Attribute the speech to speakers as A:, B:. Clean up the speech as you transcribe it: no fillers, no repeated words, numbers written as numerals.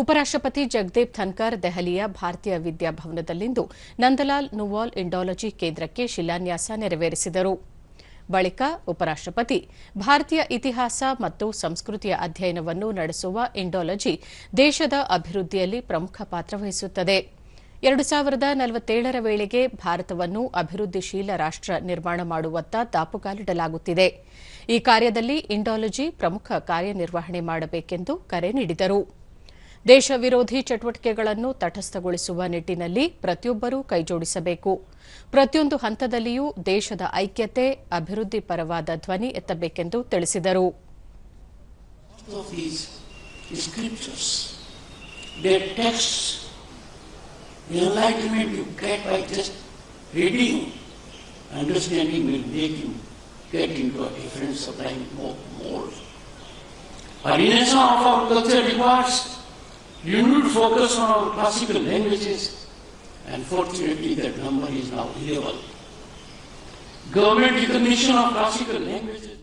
A: ಉಪರಾಷ್ಟ್ರಪತಿ ಜಗದೀಪ್ ಧನ್ಕರ್ ದೆಹಲಿಯ ಭಾರತೀಯ ವಿದ್ಯಾಭವನದಲ್ಲಿಂದು ನಂದಲಾಲ್ ನುವಾಲ್ ಇಂಡಾಲಜಿ ಕೇಂದ್ರಕ್ಕೆ ಶಿಲಾನ್ಯಾಸ ನೆರವೇರಿಸಿದರು. ಬಳಿಕ ಉಪರಾಷ್ಟ್ರಪತಿ ಭಾರತೀಯ ಇತಿಹಾಸ ಮತ್ತು ಸಂಸ್ಕೃತಿಯ ಅಧ್ಯಯನವನ್ನು ನಡೆಸುವ ಇಂಡಾಲಜಿ ದೇಶದ ಅಭಿವೃದ್ಧಿಯಲ್ಲಿ ಪ್ರಮುಖ ಪಾತ್ರ ವಹಿಸುತ್ತದೆ. 2047ರ ವೇಳೆಗೆ ಭಾರತವನ್ನು ಅಭಿವೃದ್ಧಿಶೀಲ ರಾಷ್ಟ್ರ ನಿರ್ಮಾಣ ಮಾಡುವತ್ತ ದಾಪುಗಾಲಿಡಲಾಗುತ್ತಿದೆ. ಈ ಕಾರ್ಯದಲ್ಲಿ ಇಂಡಾಲಜಿ ಪ್ರಮುಖ ಕಾರ್ಯನಿರ್ವಹಣೆ ಮಾಡಬೇಕೆಂದು ಕರೆ ನೀಡಿದರು. ದೇಶ ವಿರೋಧಿ ಚಟುವಟಿಕೆಗಳನ್ನು ತಟಸ್ಥಗೊಳಿಸುವ ನಿಟ್ಟಿನಲ್ಲಿ ಪ್ರತಿಯೊಬ್ಬರೂ ಕೈಜೋಡಿಸಬೇಕು. ಪ್ರತಿಯೊಂದು ಹಂತದಲ್ಲಿಯೂ ದೇಶದ ಐಕ್ಯತೆ, ಅಭಿವೃದ್ಧಿ ಪರವಾದ ಧ್ವನಿ ಎತ್ತಬೇಕೆಂದು ತಿಳಿಸಿದರು.
B: The enlightenment you get by just reading, understanding will make you get into a different sublime mode. Renaissance of our culture requires renewed focus on our classical languages, and fortunately that number is now available. Government recognition of classical languages